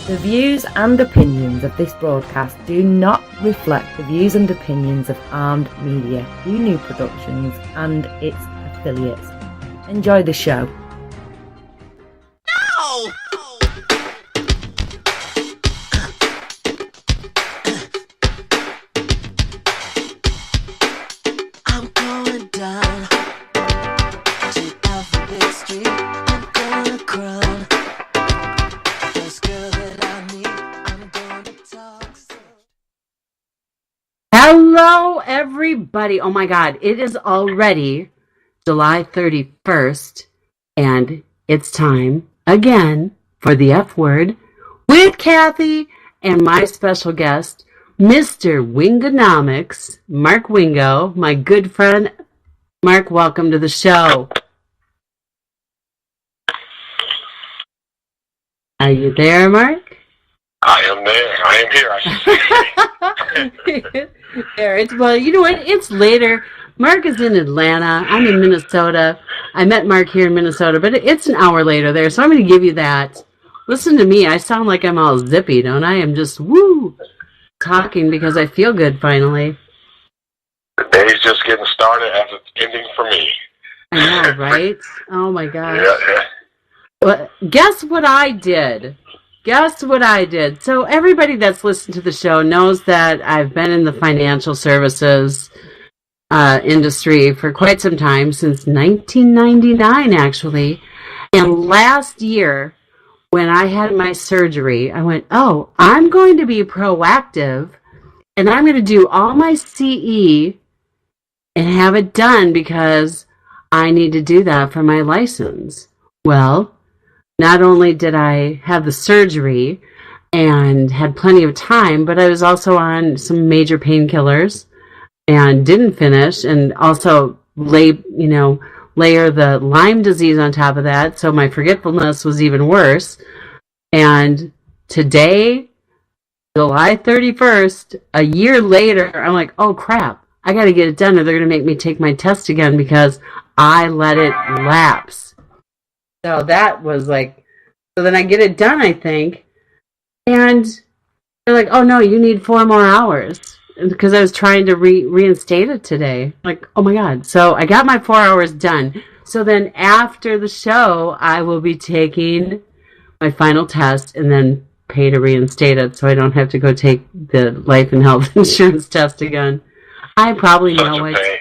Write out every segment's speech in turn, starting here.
The views and opinions of this broadcast do not reflect the views and opinions of Armed Media, New Productions and its affiliates. Enjoy the show. No! I'm going down to Alphabet Street. I'm gonna crown this girl that I need. I'm gonna talk so. Hello, everybody. Oh my God, it is already July 31st, and it's time again for the F word with Cathy and my special guest, Mr. Wingonomics, Mark Wingo, my good friend. Mark, welcome to the show. Are you there, Mark? I am there. I am here, I should say. There, well, you know what? It's later. Mark is in Atlanta. I'm in Minnesota. I met Mark here in Minnesota, but it's an hour later there, so I'm going to give you that. Listen to me. I sound like I'm all zippy, don't I? I'm just, talking because I feel good finally. The day's just getting started as it's ending for me. I know, right? Oh, my gosh. Yeah. Well, guess what I did? So everybody that's listened to the show knows that I've been in the financial services industry for quite some time, since 1999, actually. And last year, when I had my surgery, I went, I'm going to be proactive, and I'm going to do all my CE and have it done because I need to do that for my license. Well, not only did I have the surgery and had plenty of time, but I was also on some major painkillers and didn't finish, and also layer the Lyme disease on top of that, so my forgetfulness was even worse. And today, July 31st, a year later, I'm like, oh crap, I got to get it done or they're going to make me take my test again because I let it lapse. So that was like, so then I get it done, I think, and they're like, oh no, you need 4 more hours. Because I was trying to reinstate it today. Like, oh my God. So I got my 4 hours done. So then after the show, I will be taking my final test and then pay to reinstate it so I don't have to go take the life and health insurance test again. I probably know it.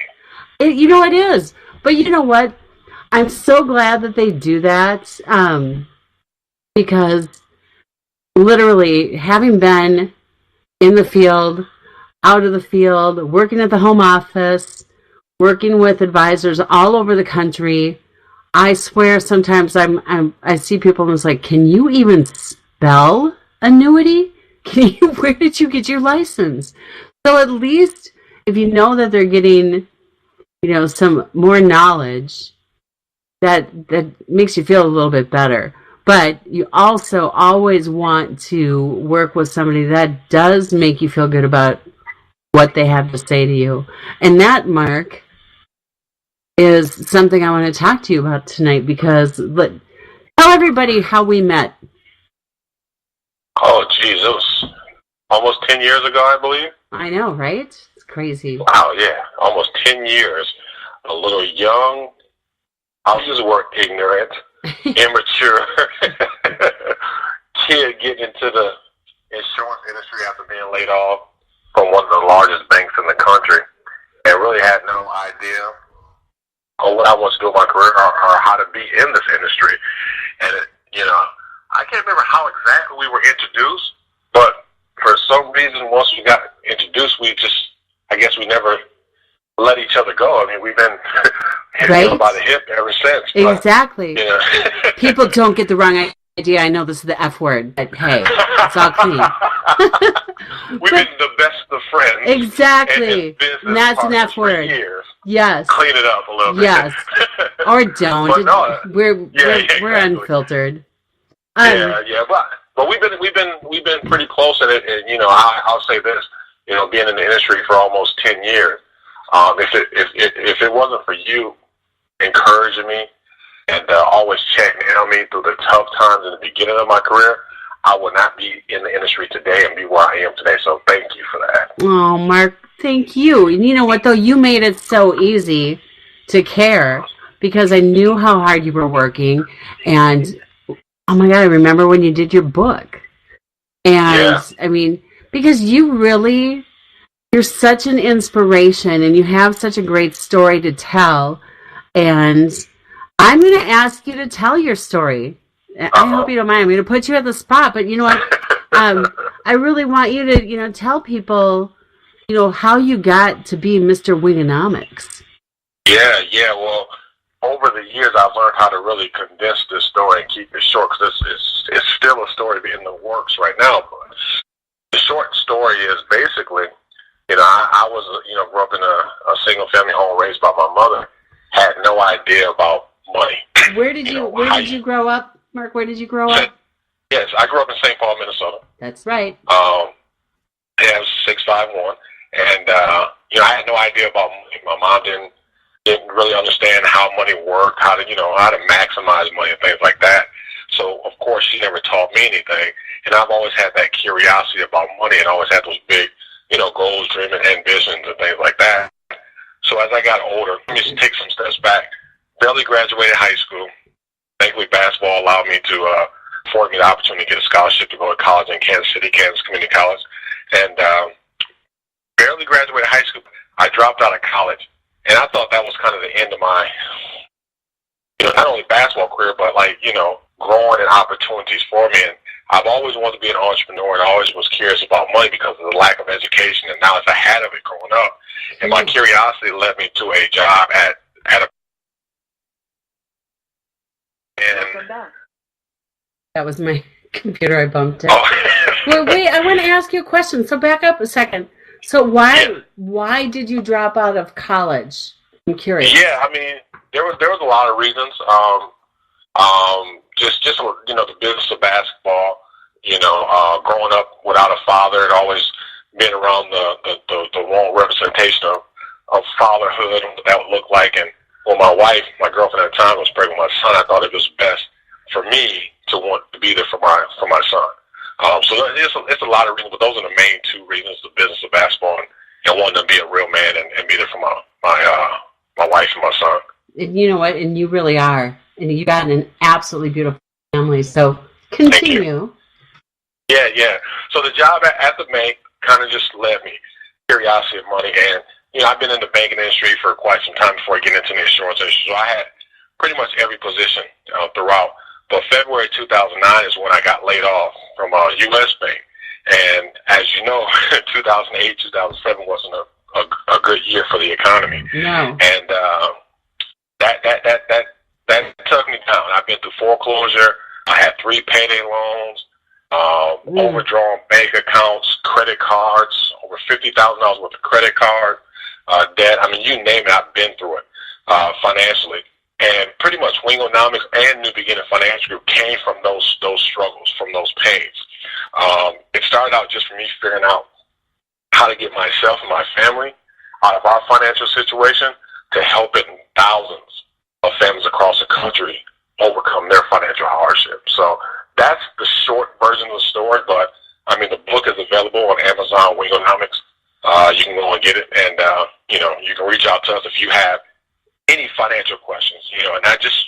You know it is. But you know what? I'm so glad that they do that, because literally having been in the field, out of the field, working at the home office, working with advisors all over the country, I swear sometimes I see people and it's like, can you even spell annuity? Where did you get your license? So at least if you know that they're getting, some more knowledge, that makes you feel a little bit better. But you also always want to work with somebody that does make you feel good about what they have to say to you. And that, Mark, is something I want to talk to you about tonight, because tell everybody how we met. Oh, geez, it was almost 10 years ago, I believe. I know, right? It's crazy. Wow, yeah, almost 10 years. A little young, I'll just work ignorant, immature kid getting into the insurance industry after being laid off from one of the largest banks in the country, and really had no idea on what I want to do in my career or how to be in this industry. And, I can't remember how exactly we were introduced, but for some reason, once we got introduced, I guess we never let each other go. I mean, we've been right by the hip ever since. Exactly. But, People don't get the wrong idea. I know this is the F word, but hey, it's all clean. We've been the best of friends. Exactly. And that's an F word. Years. Yes. Clean it up a little bit. Yes. Or don't. But no, we're exactly. unfiltered. But we've been pretty close in it, and I'll say this, being in the industry for almost 10 years, if it wasn't for you encouraging me and always checking in on me through the tough times in the beginning of my career, I would not be in the industry today and be where I am today. So thank you for that. Oh, Mark, thank you. And you know what, though? You made it so easy to care because I knew how hard you were working. And, oh, my God, I remember when you did your book. And, I mean, because you're such an inspiration and you have such a great story to tell. And I'm going to ask you to tell your story. I hope you don't mind. I'm going to put you at the spot, but you know what? I really want you to, tell people, how you got to be Mr. Wingonomics. Yeah. Well, over the years, I've learned how to really condense this story and keep it short because it's still a story in the works right now. But the short story is basically, I was, grew up in a single family home raised by my mother. Had no idea about money. Where did you grow up? Mark, where did you grow up? Yes, I grew up in St. Paul, Minnesota. That's right. I was 6'1", and I had no idea about money. My mom didn't really understand how money worked, how to maximize money and things like that. So of course she never taught me anything, and I've always had that curiosity about money, and always had those big, goals, dreams, and ambitions and things like that. So as I got older, let me just take some steps back. Barely graduated high school. Thankfully, basketball allowed me to afford me the opportunity to get a scholarship to go to college in Kansas City, Kansas Community College. And barely graduated high school. I dropped out of college. And I thought that was kind of the end of my, not only basketball career, but growing and opportunities for me. And I've always wanted to be an entrepreneur, and I always was curious about money because of the lack of education and knowledge I had of it growing up. And my curiosity led me to a job at a. And that was my computer. I bumped it. Oh. Well, wait, I want to ask you a question. So back up a second. So why did you drop out of college? I'm curious. Yeah, I mean, there was a lot of reasons. Just the business of basketball. Growing up without a father and always being around the wrong representation of fatherhood and what that would look like. And when my girlfriend at the time, was pregnant with my son, I thought it was best for me to want to be there for my son. So it's a lot of reasons, but those are the main two reasons: the business of basketball and wanting to be a real man and be there for my wife and my son. And you know what? And you really are. And you got an absolutely beautiful family. So continue. Yeah. So the job at the bank kind of just led me curiosity of money, and I've been in the banking industry for quite some time before I get into the insurance industry. So I had pretty much every position throughout. But February 2009 is when I got laid off from U.S. Bank. And as you know, 2008, 2007 wasn't a good year for the economy. No. And that took me down. I've been through foreclosure. I had 3 payday loans, overdrawn bank accounts, credit cards, over $50,000 worth of credit card debt. I mean, you name it, I've been through it financially. And pretty much Wingonomics and New Beginning Financial Group came from those struggles, from those pains. It started out just for me figuring out how to get myself and my family out of our financial situation to help thousands of families across the country overcome their financial hardship. So that's the short version of the story, but I mean, the book is available on Amazon, Wingonomics. You can go and get it, and you can reach out to us if you have any financial questions, and not just,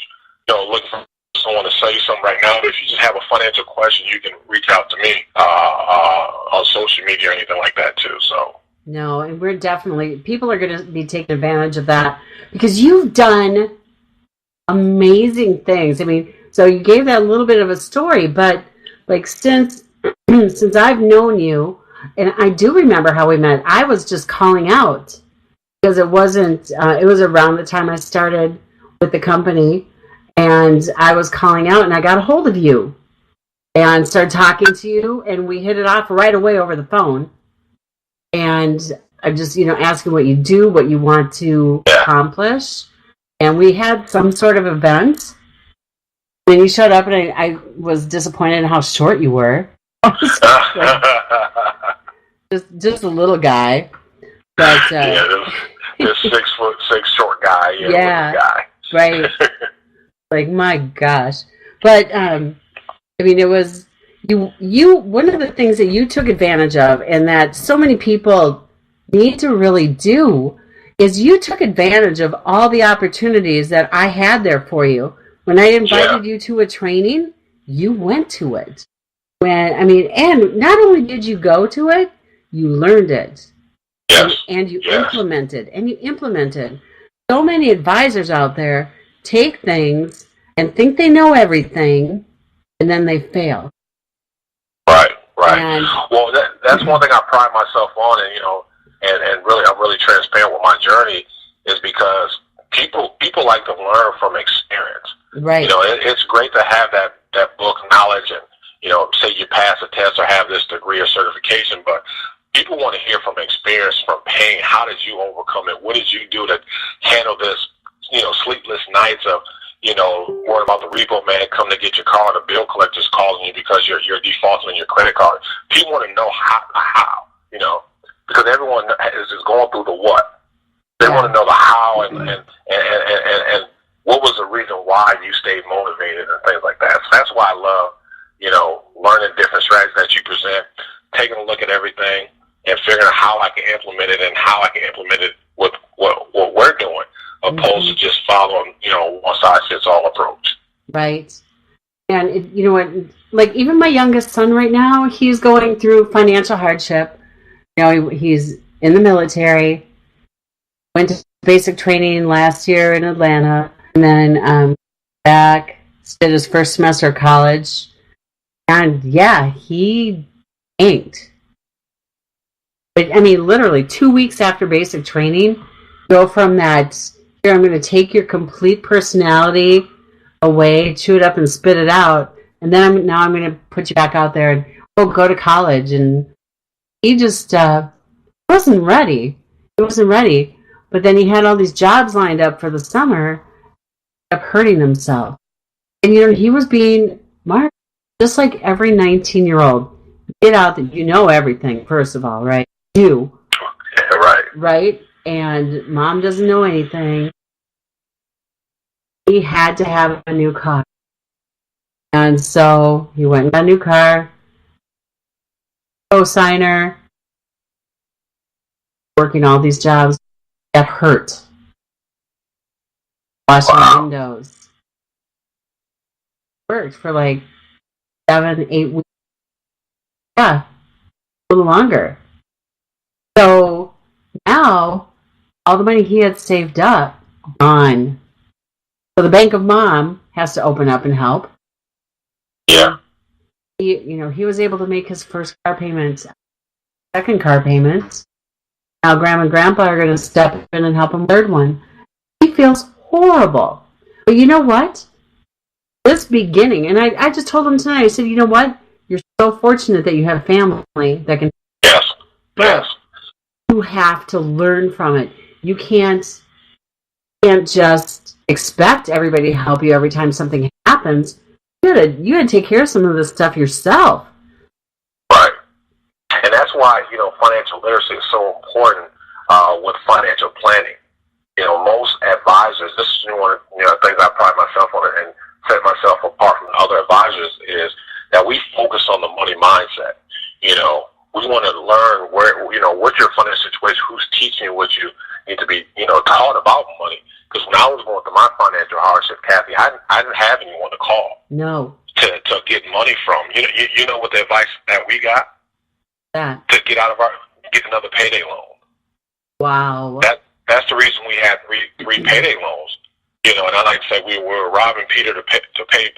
looking for someone to sell you something right now. If you just have a financial question, you can reach out to me on social media or anything like that too. So. No, and we're definitely, people are going to be taking advantage of that because you've done amazing things. I mean, so you gave that a little bit of a story, but like since I've known you, and I do remember how we met, I was just calling out. Because it wasn't, it was around the time I started with the company, and I was calling out, and I got a hold of you, and started talking to you, and we hit it off right away over the phone, and I'm just, asking what you do, what you want to accomplish, and we had some sort of event, and you showed up, and I was disappointed in how short you were. just a little guy. But, this 6'6" short guy, yeah, guy. Right. Like, my gosh. But I mean, it was one of the things that you took advantage of, and that so many people need to really do, is you took advantage of all the opportunities that I had there for you. When I invited you to a training, you went to it. And not only did you go to it, you learned it. Yes. And you implemented. So many advisors out there take things and think they know everything, and then they fail. Right. Well, that's one thing I pride myself on, and really, I'm really transparent with my journey, is because people like to learn from experience. Right. It's great to have that book knowledge and, say you pass a test or have this degree or certification, but people want to hear from experience, from pain. How did you overcome it? What did you do to handle this, sleepless nights of, worrying about the repo man coming to get your car, the bill collector's calling you because you're defaulting on your credit card. People want to know how, because everyone is going through the what. They want to know the how and what was the reason why you stayed motivated and things like that. So that's why I love, learning different strategies that you present, taking a look at everything and figuring out how I can implement it and how I can implement it with what we're doing, opposed to just following, one-size-fits-all approach. Right. And you know what? Like, even my youngest son right now, he's going through financial hardship. He's in the military, went to basic training last year in Atlanta, and then back, did his first semester of college. And yeah, he inked. But literally 2 weeks after basic training, go from that, here, I'm going to take your complete personality away, chew it up and spit it out, and then I'm going to put you back out there and go to college. And he just wasn't ready. He wasn't ready. But then he had all these jobs lined up for the summer, kept hurting himself. And he was being marked, just like every 19-year-old. Get out there, everything, first of all, right? You. Right. Right? And mom doesn't know anything. He had to have a new car. And so he went and got a new car, co-signer, working all these jobs, got hurt. Washing windows. Worked for like 7-8 weeks. Yeah, a little longer. So now, all the money he had saved up, gone. So the Bank of Mom has to open up and help. Yeah. He was able to make his first car payment, second car payment. Now Grandma and Grandpa are going to step in and help him third one. He feels horrible. But you know what? This beginning, and I just told him tonight, I said, you know what? You're so fortunate that you have family that can. Yes. But yes. You have to learn from it. You can't just expect everybody to help you every time something happens. You gotta take care of some of this stuff yourself. Right. And that's why, financial literacy is so important with financial planning. Most advisors, this is one of the things I pride myself on and set myself apart from other advisors, is that we focus on the money mindset. We want to learn what's your financial situation, who's teaching you what you need to be, taught about money. Because when I was going through my financial hardship, Cathy, I didn't have anyone to call. No. To get money from. You know what the advice that we got? That. To get another payday loan. Wow. That's the reason we had three payday loans. And I like to say we were robbing Peter to pay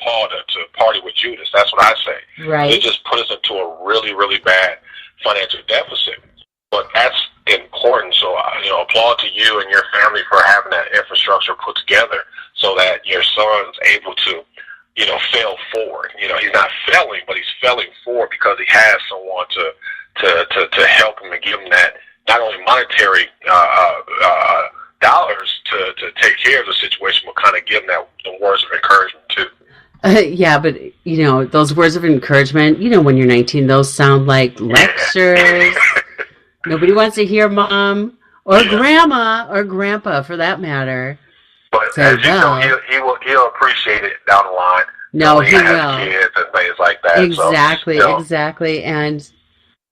Paul to party with Judas. That's what I say. Right. It just put us into a really, really bad financial deficit. But that's important. So, applaud to you and your family for having that infrastructure put together so that your son's able to, fail forward. He's not failing, but he's failing forward because he has someone to help him and give him that, not only monetary dollars to take care of the situation, but kind of give them the words of encouragement too. Yeah, but those words of encouragement, when you're 19, those sound like lectures. Nobody wants to hear mom or grandma or grandpa, for that matter. But as you know, he'll appreciate it down the line No, he has will. kids and things like that. Exactly, So, exactly. And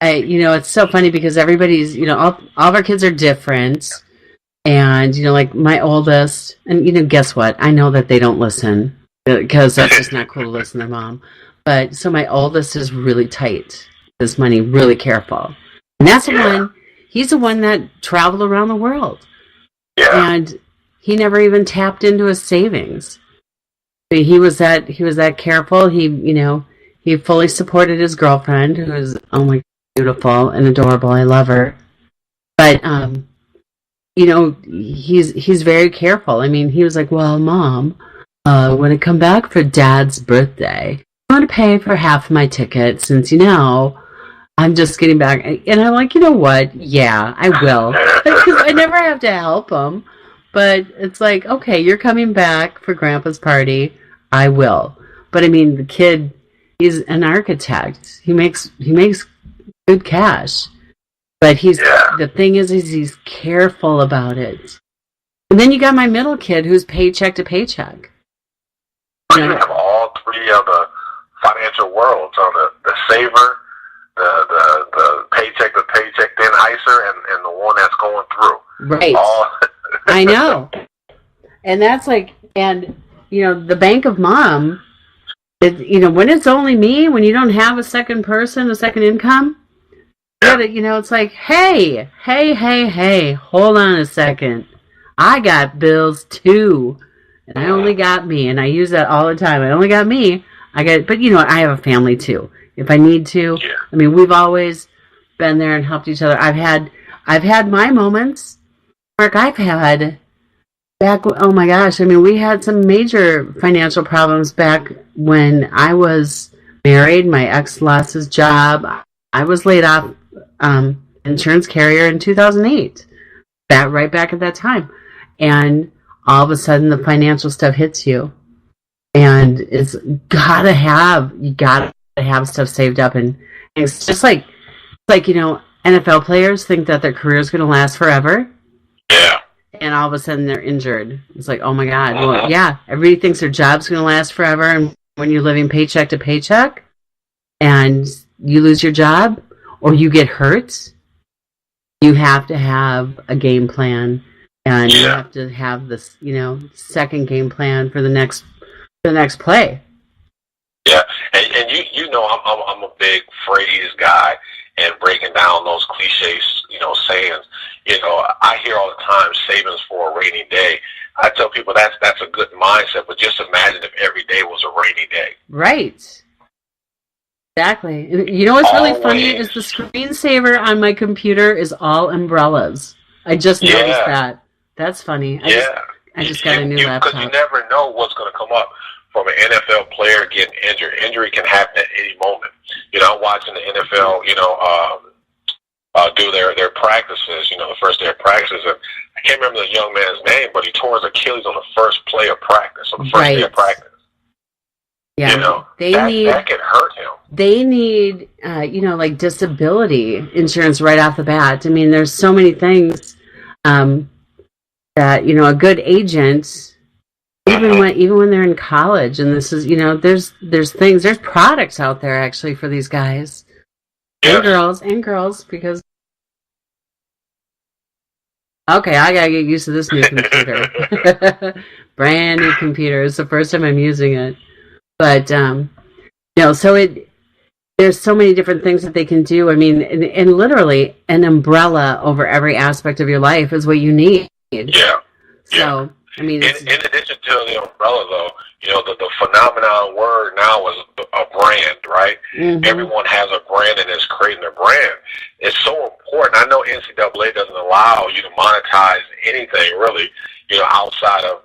it's so funny because everybody's, all of our kids are different. And, like my oldest, and, guess what? I know that they don't listen because that's just not cool to listen to their mom. But so my oldest is really tight, this money, really careful. And that's the one, he's the one that traveled around the world. Yeah. And he never even tapped into his savings. He was that careful. He fully supported his girlfriend, who is, oh my, beautiful and adorable. I love her. But, he's very careful. I mean, he was like, well, Mom, when I come back for Dad's birthday, I want to pay for half my ticket since, I'm just getting back. And I'm like, you know what? Yeah, I will. Because I never have to help him. But it's like, okay, you're coming back for Grandpa's party. I will. But I mean, the kid, he's an architect. He makes good cash. But the thing is he's careful about it. And then you got my middle kid who's paycheck to paycheck. You have all three of the financial worlds. So the saver, the paycheck to paycheck, then ICER, and the one that's going through. Right. I know. And that's like, the bank of mom, when it's only me, when you don't have a second person, a second income, it's like, hey, hold on a second. I got bills too. And I only got me. And I use that all the time. I only got me. But I have a family too. If I need to. Yeah. I mean, we've always been there and helped each other. I've had my moments. Mark, I've had back, oh my gosh, I mean, we had some major financial problems back when I was married. My ex lost his job. I was laid off insurance carrier in 2008. Right back at that time. And all of a sudden the financial stuff hits you. And you gotta have stuff saved up. And it's just like NFL players think that their career is going to last forever. Yeah. And all of a sudden they're injured. It's like, oh my God. Well, yeah, everybody thinks their job's going to last forever. And when you're living paycheck to paycheck and you lose your job or you get hurt, you have to have a game plan. And you have to have this, second game plan for the next play. Yeah, and I'm a big phrase guy, and breaking down those cliches, sayings. I hear all the time savings for a rainy day. I tell people that's a good mindset, but just imagine if every day was a rainy day. Right. Exactly. What's really funny is the screensaver on my computer is all umbrellas. I just noticed that. That's funny. I just got a new laptop. Because you never know what's going to come up from an NFL player getting injured. Injury can happen at any moment. I'm watching the NFL, do their practices, the first day of practices. And I can't remember the young man's name, but he tore his Achilles on the first play of practice, on the first day of practice. Yeah, that can hurt him. They need, like disability insurance right off the bat. I mean, there's so many things that a good agent, even when they're in college, and this is there's products out there actually for these guys and girls because. Okay, I gotta get used to this new computer. Brand new computer. It's the first time I'm using it. But, there's so many different things that they can do. I mean, and literally an umbrella over every aspect of your life is what you need. Yeah. So, I mean... In addition to the umbrella, though, the phenomenon word now is a brand, right? Mm-hmm. Everyone has a brand and is creating a brand. It's so important. I know NCAA doesn't allow you to monetize anything, really, outside of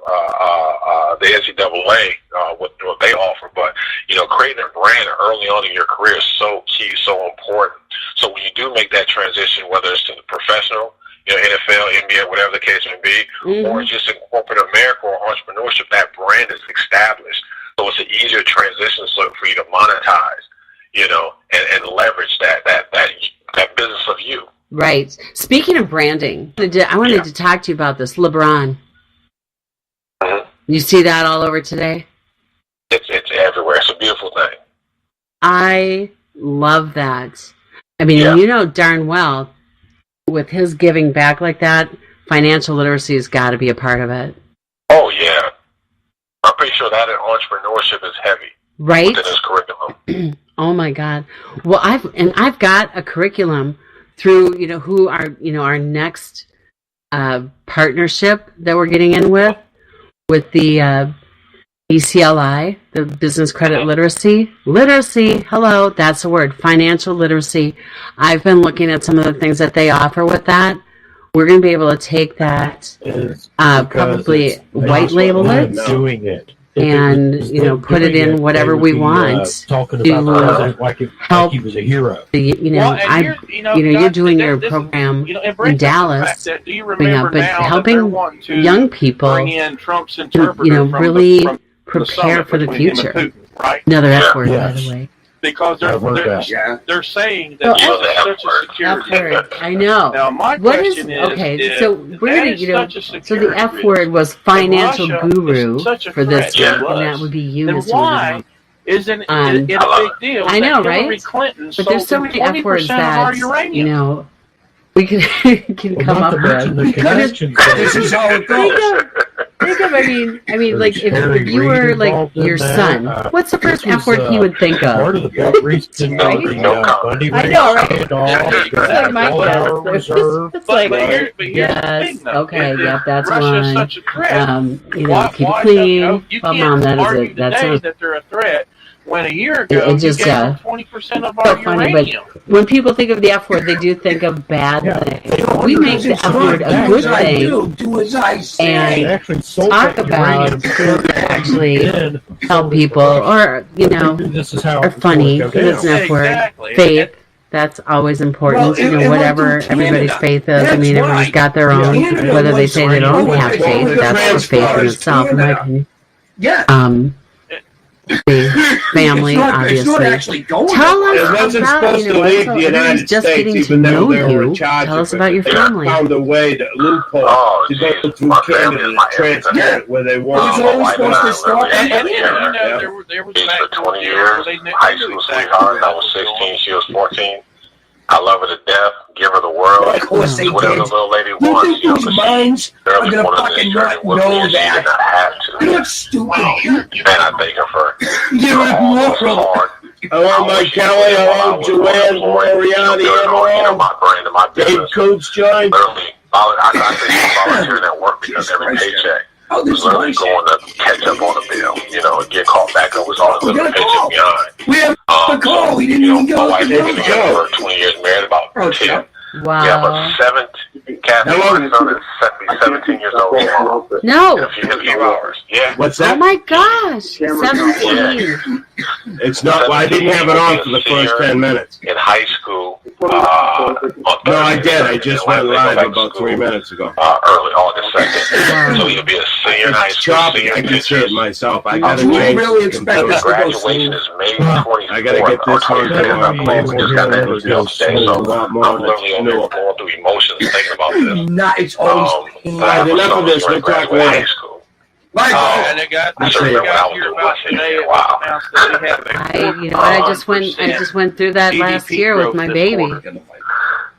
the NCAA, what they offer. But, creating a brand early on in your career is so key, so important. So when you do make that transition, whether it's to the professional, NFL, NBA, whatever the case may be, mm-hmm. or just in corporate America or entrepreneurship, that brand is established. So it's an easier transition for you to monetize, and leverage that business of you. Right. Speaking of branding, I wanted to talk to you about this. LeBron. Mm-hmm. You see that all over today? It's everywhere. I love that. I mean, Yeah. you know darn well, with his giving back like that, financial literacy has got to be a part of it. Oh, yeah. I'm pretty sure that in entrepreneurship is heavy Right? within his curriculum. Oh my God. Well, I've got a curriculum through, who our next partnership that we're getting in with the BCLI, the Business Credit Literacy. Literacy, hello, that's the word, financial literacy. I've been looking at some of the things that they offer with that. We're going to be able to take that, probably white label it, doing it. and put it in whatever we want. Talking to about the president like he was a hero. You're doing your program in Dallas, but helping young people, really prepare for the future. Another F word, by the way. Because they're saying that it's such a security. F word. I know. Now, my What is question is, okay? So we're gonna, such a so the security F word was financial Russia guru is such a for this threat. week, It and that was. would be you, then Mr. why Wingo. isn't it a big deal? I know, that Hillary right? Clinton But there's so sold many F words 20% of our that uranium. we can come up with. The connections. This is how it goes. Think of, I mean, like if you were like your son, what's the first F word he would think Part of? of the reason Right? Bundy I know, right? It's like my kids. It's like, But here's the yes, thing, though, okay, is that yep, that's Russia's one. such a threat. Keep Why- it clean. you Well, can't Mom, that is argue it. That today sounds that they're a threat when a year ago It just, you gave them 20% of our so funny, but uranium. when people think of the F word, they do think of bad things. We make the F word a good thing Do as I say. They actually sold talk that about uranium things that actually then. help people, or This is how are funny, it's because it's an F word. Exactly. Faith, that's always important. Well, and Whatever like in everybody's Canada, faith is. I mean, that's everybody's why. got their own. Canada Whether they was say they don't starting have to faith, go that's a faith in transfers, itself, in my Canada. opinion. Yeah. The family, it's not obviously. actually going Tell that way. us It wasn't about, supposed to leave the everybody's United just States, getting to even know though they were you. in charge Tell of us it. about your They family. found a way, to loophole, Oh, to go geez, through my family Canada is my to transfer everything. it where they It was want. always my wife and supposed I to start. really And Yeah. there was Dated back for 20 then years, where they knew high school exactly sweetheart. what I was was going 16, she was 14. I love her to death, give her the world. Of course they Whatever did. the little lady You wants, think you know, these 'cause minds she are barely gonna wanted fucking this journey not with me, know and she that? did not have You're to. not stupid. And I thank her for You're all those moral. hard. Hello, Mike Kelly. Hello, Joanne, Moriarty, my brain and my Dave business. Coates joined. Literally, I think she's volunteering at work because every paycheck Oh, this was is literally bullshit. going to catch up on the bill, and get caught back up was all the We got little a call. paycheck behind. We have a call. We didn't even My go wife to has been the together for 20 years, married about Oh, 10. yeah. We have Wow. a 17, Cathy, my son is 17 years old tomorrow. In No. a few hours. Yeah. What's Oh that? my gosh. 17. It's not. I didn't have it on for the first 10 minutes. In high school. No, I did. I just went live about 3 minutes ago. Early August 2nd. Wow. So he'll be a senior in high It's school, choppy. senior I can see it pictures. myself. I gotta You change. really expect the us to go Graduation is May 24th. I gotta get this or one 25th. going. I'm playing. We just got that It deal goes today, a so lot more I'm than literally it's over here new. going through emotions thinking about this. Not, it's always. But I have a Enough son of this. who's We'll talk graduating later. high school. And they got I they remember when I got was here doing about my today. senior. Wow. Announced that they have a I just went through that last GDP year with growth my this baby. quarter.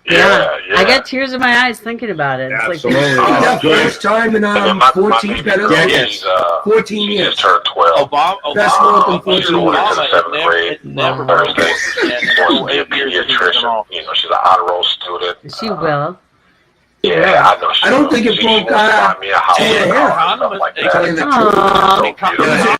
Yeah. I got tears in my eyes thinking about it. It's Absolutely. It's like, that first time in And then my 14 baby better girl, than Decades. she's, 14 she years. just turned 12. Best month in 14 She's going into the years. 7th grade. Never Thursday. and She's going to be a 8 years ago. pediatrician. She's an honor roll student. she will. Yeah, I know. She I don't think it she broke wants to buy me a house ten and a hair. car and stuff like that. Telling the truth. Aw.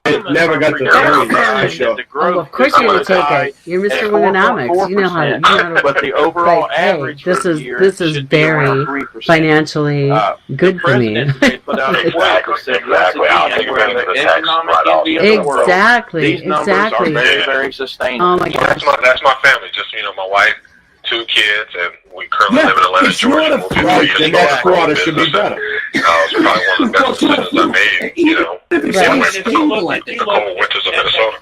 I never got to hear that show. Oh, of course you're going to take it. You're Mr. Wingonomics. You know how to. But the overall Like, hey, average this for is the year this is should be around very 3%. financially good for me. President put out a quote that said, Exactly. I'll once take again, advantage of we're the the tax economic write-off. envy of the world. Exactly. These numbers Exactly. are very, very sustainable. Oh my Well, gosh. that's my family. Just my wife, 2 kids, and we currently live in Atlanta, it's not Georgia. a Moved here fraud. 3 years The ago. next quarter should be better. It's probably one of the best decisions I made. The cold winters of Minnesota.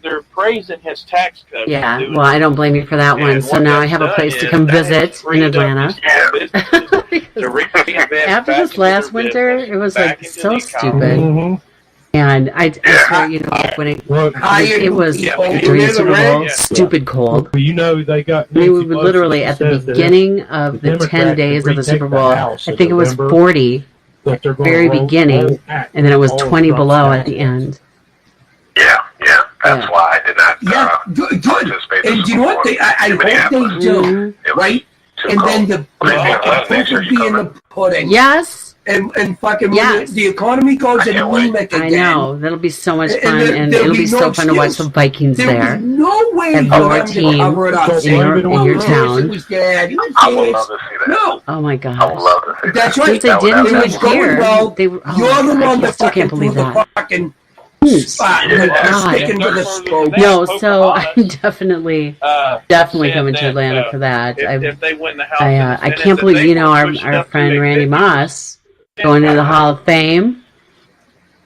They're praising his tax cuts. Yeah. Well, I don't blame you for that one. So now I have a place to come visit in Atlanta. After this last winter, it was like so stupid. And I swear, you know, like when it was Yeah. during Yeah. Super Bowl, Yeah. stupid cold. Well, you know, they got. I mean, we would literally, at the beginning of the 10 days of the Super Bowl, I think it was 40 very beginning, and then it was 20 below at the end. Yeah. That's why I did not. Yeah, good. Participate in And the you know what? Super Bowl. I hope they do, It was right? too And then cold. the proof will be in the pudding. Yes. And fucking Yes. when the economy goes anemic I again. know. That'll be so much And fun, and there'll it'll be be no so fun to watch the excuse. Vikings There'll there. be no way Have for your them to team cover it up. in Saying, your "Oh, town." It was dead. It was I would this." love to see that. No. Oh my I would gosh. love to see That's that. right. Since they That would didn't do have it been going here, well. they were. Oh You're my the God, one I that still fucking can't believe threw the that. fucking Oops. spot. Yeah. You're God. sticking to the scope. No, so I'm definitely said coming to that, Atlanta for that. If they win the House, I and the Senate, can't that believe, they you know, would push it our up to friend Randy 50. Moss going to the Hall of Fame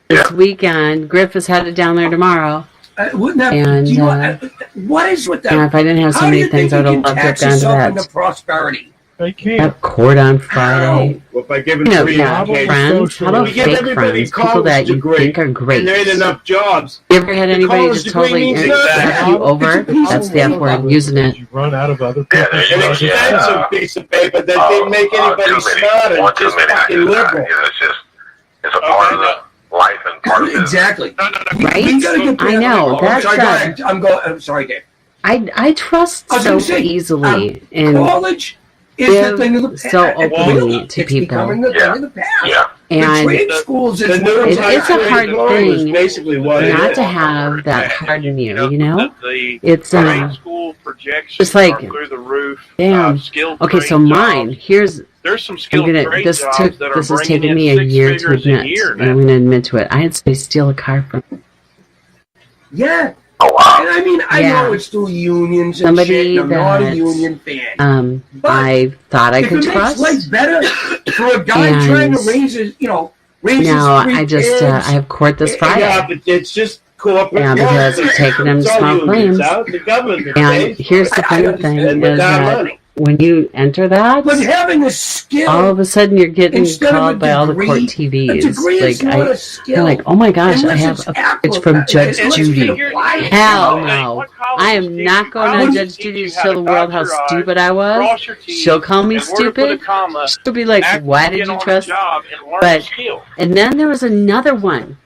this weekend. Griff is headed down there tomorrow. Wouldn't that? And, do you know, what is with that? And if I didn't have so How do many you things, I think would you have can loved to have tax gone to yourself that. into prosperity? They can't. Have court on Friday. Well, by giving You know, free yeah, education, friends. How about we give fake everybody friends? People that college you degree, think are great. and there ain't enough jobs. You ever had anybody college just degree totally means F nothing. you over? That's the F word. I'm using it. You run out of other Yeah, people's An there's- expensive piece of paper that didn't make anybody too many. smarter, One too just many. fucking You know, liberal. it's a part of the life and part of business. Exactly. Right? We gotta get I know. I'm sorry, go That's ahead. I'm sorry, Dave. I trust I was so gonna say, easily in College is the thing of the past. so openly to It's people. becoming the thing of the past. Yeah. The And trade schools is The new It's high a school hard diploma is thing basically what it not is. to have that hard in you, you know? The It's grade school projections just like, are through the roof. damn. Skilled Okay, trade so mine, jobs. here's There's some skilled trade this jobs took that are this has bringing taken in me a 6 year to figures a admit, year and I'm now. going to admit to it. I had somebody steal a car from me. yeah. Oh, wow. And I mean, I Yeah. know it's through unions and Somebody shit. And I'm not a that, union fan. But I thought I if could it makes life trust. better for a guy And trying to raise his, raise Now his 3 I just kids. I have court this Friday. Yeah, but it's just corporate. Yeah, because it's taking them to It's all small unions claims. out, the government And pays. here's the funny thing And is with that that money. when you enter that, But having a skill, all of a sudden you're getting instead of a called by all the degree, court a TVs. degree is Like not a you're skill. like, oh my gosh, I Unless have it's a apple- package from Judge unless Judy. it's applied. Hell Hey, no. what college I am teach not you? going on College Judge teach Judy you to how show to the world how dot your I's, stupid I was. cross your T's, She'll call me and where to put a stupid. comma, She'll be like, act why to did get you on a trust? job and learn But- a skill. And then there was another one.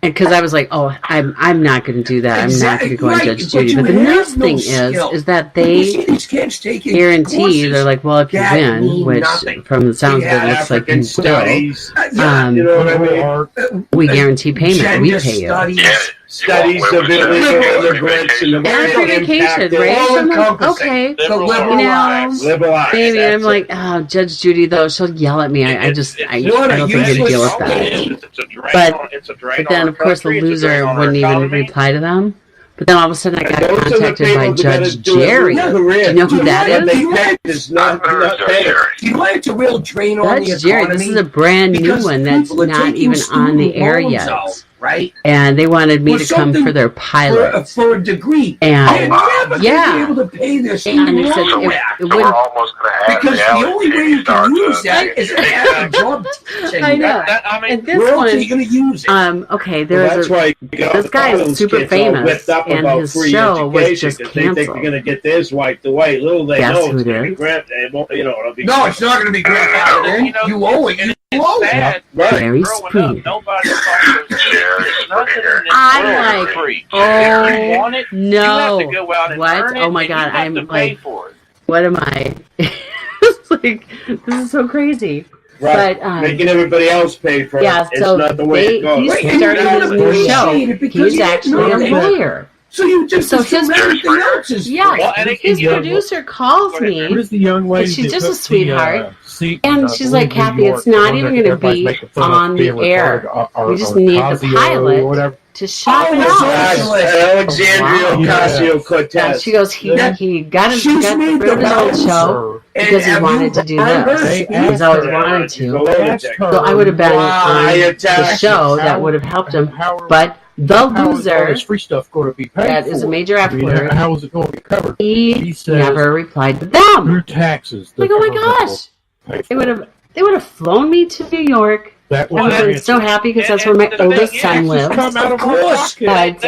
And because I was like, oh, I'm not going to do that. I'm not going to go on Exactly, Judge right, Judy. but But the you nice have no thing skill. is that When you see they these kids taking guarantee, courses they're like, well, if you that win, mean which nothing. from the sounds of it Yeah, looks like African you will, studies. Yeah, You know what I mean? we guarantee payment. We gender pay you. studies. Yeah. Studies of illegal immigrants and the And way for they vacation, impact right? it. So I'm like, all-encompassing. okay. The Liberal liberal You know, arts. Liberal arts. Maybe that's I'm it. like, oh, Judge Judy, though, she'll yell at me. I What a don't think I can useless deal with soul. that. It's a drag But- on, it's a drag But then, on of course, the country, it's a loser drag on our wouldn't even economy. reply to them. But then all of a sudden, I got Those are the contacted by people that gotta Judge do it. Jerry. Yeah, Do you know who that What they is? pay is not Judge paid. Jerry. Do you know it's a real drain on the Judge Jerry. economy? This is a brand new Because one that's people are not taking even on the student air loans yet. out, right? And they wanted me For to come for something- their pilot. For a degree. And- They're never Yeah. going to be able to pay their And student they said loan it back. it So we're wouldn't. almost going to add Because the reality only way TV you stars can to use that is to have a job teaching. I know. I mean, And this Where else are you one, going to use it? okay, Well, there's that's a. why you got this guy is all those super kids all famous, whipped up and about his free show was education just 'cause they think they're canceled. going to get theirs wiped away. Little they Guess know who it's going to it be is? it'll be No, it's not going to be grandfathered in. You owe it. You owe it. sad. Right. Very Growing up, Springer. nobody thought there Jerry was nothing in Springer. this I'm world like, free. oh, If you want it, you no. have to go out and What? earn it, Oh my and God, you have I'm to pay like- for it. What am I? It's like, this is so crazy. Right. But, Making everybody else pay for Yeah, it. It's so not the way it goes. he's Right, and starting you his gotta new appreciate show. it because He's you actually a know it. lawyer. So you just So assume his- everything else is Yeah, Well, and it- his you know, producer calls me. Where's the young lady? she's that just a took sweetheart. The, seat And in, she's I like, believe, New Kathy, York, it's not the one even that gonna everybody's be making fun on of the being air. retarded, or We just need the Ocasio pilot or whatever. to shop it Oh, out. that's Alexandria Wow. Ocasio-Cortez. She goes, he got She's got made rid of his the old balance show And because he have wanted you to do heard her this. speak? He's always wanted to. So I would have been Why on the attack? show that would have helped him. But the How is all loser, this free stuff going to be paid that is a for? major F I mean, word, how is it going to be covered? he says never replied to them. through taxes. the Like, oh my government will gosh. pay They for it. would have flown me to New York That was I'm our answer. so happy because that's where my And oldest the son thing is, lives. Come out of our course. pocket.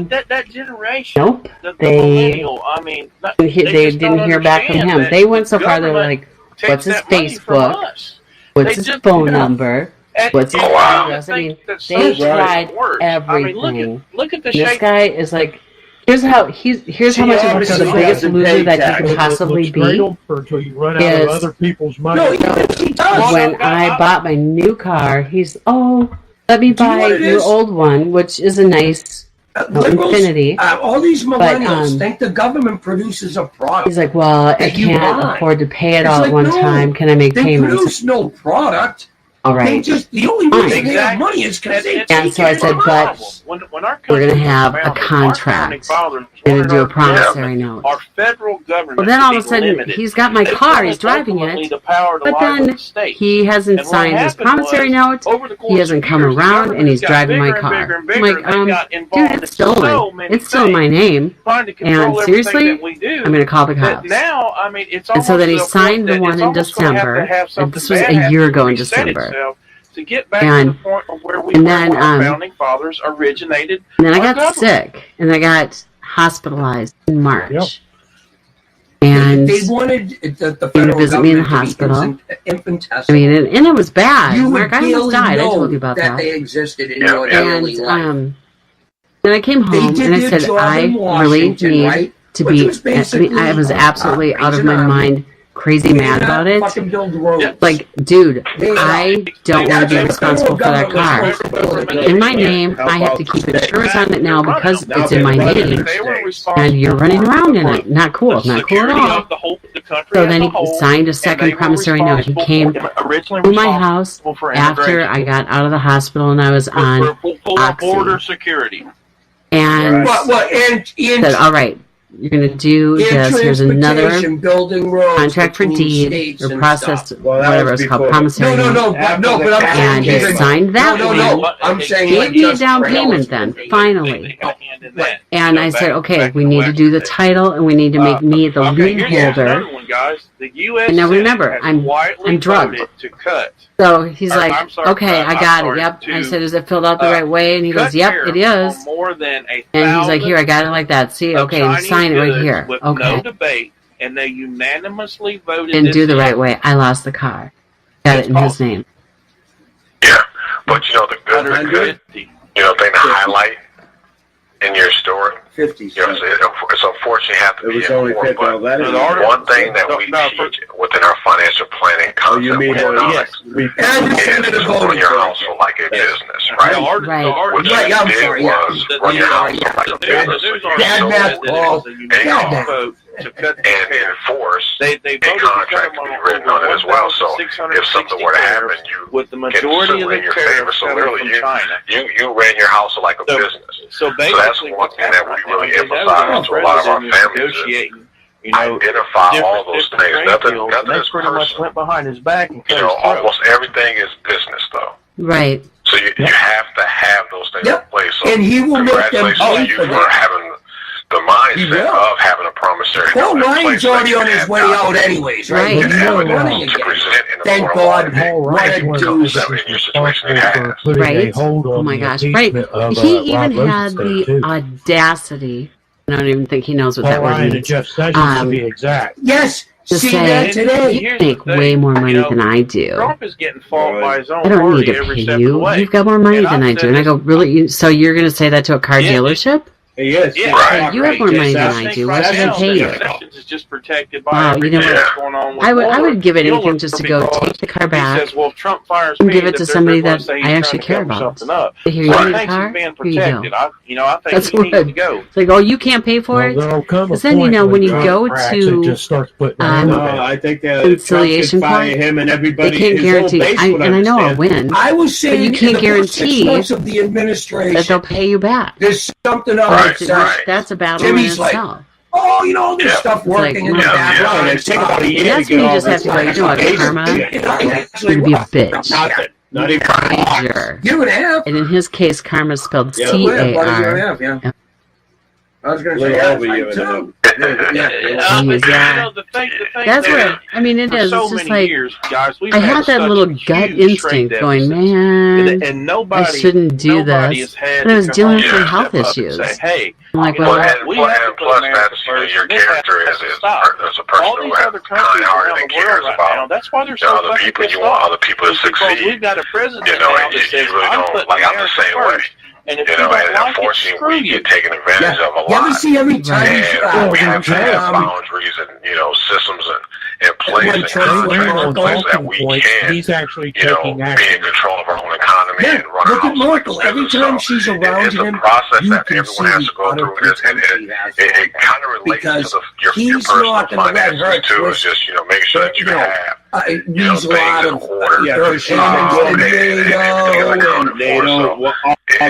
But that generation, nope, the they millennial, I mean, they just don't didn't hear back from understand him. that They went the so far they were government like, takes "What's his that money from Facebook? us. What's They his just phone do. number? And What's his you wow. address?" I mean, think that they social tried media works. I mean, everything. look at the This shape. guy is like, here's how much of obviously the biggest doesn't loser pay that he taxes. could possibly Look straight be. on for until you run out is- of other people's money. No, he does. When I bought my new car, he's, "Oh, let me Do you know buy what it your is? old one," which is a nice Liberals, Infinity. all these millennials um, think the government produces a product. He's like, "Well, I That you can't buy. afford to pay it It's all like, at one no, time. Can I make They payments?" produce no product. All They right. just the only reason they have Exactly. money is because they And take so I it said, from but us. when our we're gonna country was have a founded, our contract. founding fathers We're gonna wanted do a our promissory government, note. Our federal government. Well, then to all be of a sudden, limited. he's got my They car. wanted He's driving ultimately it. the power to But live then with the state. he hasn't And what signed his happened promissory was, note. over the course He hasn't of come years, the around, government and he's got driving my bigger and car. bigger and I'm bigger, like, and they got dude, involved it's in stolen. so many It's still my things, name. trying to control And everything seriously, that we do. I'm gonna call the But cops. now, I mean, it's And almost so then he to a point signed the that one it's in almost gonna have to December, have and something this was bad a happen year to ago in reset December. itself to get back And- to the point of where we and were then, when our founding fathers originated. And then I our got government. sick, and I got hospitalized in March. Yep. And They wanted the He would federal visit me in the government to be hospital. infinitesimal. I mean, and it was bad. you Mark, would I almost barely died. I know told you about that. they existed in Yeah, your yeah. daily And life. then I came They home did and I their said, job I in really Washington, need right? to Which be. was I mean, I basically, was absolutely out of my raising mind, crazy mad about it. Fucking build roads. Like, dude, They- I don't want to be responsible for that car. In my name, I have to keep insurance on it now because it's in my name. And you're running around in it. Not cool. Not cool at all. So then he signed a second promissory note. He came to my house after I got out of the hospital and I was on border Oxy. security. And and said, all right, you're going to do this. Here's another building roads contract for between deed states or and process, stuff. Well, that whatever was it's called, before. promissory note. No, but I'm And he saying signed that no, one. I'm saying Gave like me a just down trails. payment then, finally. And And I said, okay, we need to do the title and we need to make me the lien holder. And now remember, I'm drugged. To cut. So he's like, I'm sorry, okay, I I'm got sorry, it. Yep. I to, said, is it filled out the right way? And he goes, yep, it is. More than And he's like, here, I got it like that. See, okay, and sign it right here. With no Okay. debate, and they unanimously voted. Didn't do this the right in. way. I lost the car. Got it in his name. Yeah, but you know the good thing to highlight in your story. 50. You know, it's unfortunate you have to It be was in only court, 50. but That is one thing that we teach within our financial planning Oh, you concept mean Wingonomics is to run your household like a business, right? Right. What you Right, I'm did sorry, was run your household like a business. So Bad you math, sold Paul. income Bad vote to cut the and tariff. enforce They a voted to contract to cut be them written on it as well. So if 660 something were to happen, tariffs, you with the can majority sue of the in your favor. tariffs So coming literally, from China. you ran your household like a So- business. So So basically, that's one what's thing that we happening, really they know emphasize the to a lot of our president is families is negotiating, you know, identify all those different things. trade Nothing deals, is they pretty much personal. went behind his back and cut You know, his throat. almost everything is business, though. Right. So you have to have those things Yep. in place. So And he will make them congratulations pay to you for for that. having the He mindset will. of having a promissory Paul note in Ryan's place that already you on his have way documents out anyways, right? Right. He's and not Right. running evidence to again. present in the Thank form God. of Paul What Ryan a was deuce. that in your situation you responsible have. for putting a Right. hold on Oh my the gosh. Right. impeachment of He Rod even had Rosenstein, the too. audacity. I don't even think he knows what Paul that word Ryan and means. Jeff Sessions to be exact. Yes. To See say, that today. you make way more money than I do. Trump is getting fought by his own I don't need party to every pay step of the you. way. You've got more money And than I've I do. said And I this- go, really? So you're going to say that to a car Yeah. dealership? Yes. Yeah, Right. You have more money than I think do. right Why should I now, pay you? Sessions is just protected by Wow, you everything know what? that's going on with I would Mueller. give anything Mueller just to go because take the car he back says, well, if Trump fires and me, give it to they're somebody gonna that say he's I trying actually to care cover about. something up. Here, So you I need a think car? he's being Here you go. protected. I think That's he needs what. to go. It's like, oh, you can't pay for Well, it? there'll come a Because then, point when you Trump go cracks to, and just starts putting um, No, I think that conciliation Trump should fire court, him and they everybody. can't his whole guarantee. base would And I know I'll understand. win, I was saying you can't in the first 6 guarantee months of the that administration, they'll pay you back. there's something Right, else. right. That's a battle Jimmy's in like, itself. oh, you know, there's Yeah. stuff working in the Yeah, background. yeah. It takes about a And year that's to when get you all just have this to go, you know what, karma, Actually, you're gonna be a bitch. Nothing. Not even. Major. Year and a half. And in his case, karma is spelled Yeah. About a year and a C-A-R. half, yeah. I was going to Little say, over a year and a half. too. The thing That's what I mean. It for is. so It's just many like years, guys, we've I had had that such little huge gut trade instinct going, deficits. man, And nobody, I shouldn't do nobody this. has had But I was to dealing with come some home and health step up and issues. Say, hey, I'm like, you know well, what? We have to put plus America that's first. your This has character to is stop. as a person All who these has other countries kind-hearted around and the world cares right about now, that's why they're you know, so other fucking people. pissed You want off. other people to Is because succeed. we've got a president You know, now and that says, you really I'm don't putting like. I'm the America same way. first. And if You you know, don't and like it, unfortunately, screw we you. get taken advantage of a You ever lot. see every time And we have to have boundaries and systems in place when and Trump contracts in went place that talking we points, can, he's actually be taking in action. control of our own economy Yeah, and run look our at house like Merkel. a Every business. time So she's around it's a him, process you that can everyone has see to go utter through, and contempt he has for it kind of relates because to your he's personal not gonna let her finances too. It's twist, just make sure that you have use a lot things in of order. payments to NATO. NATO, all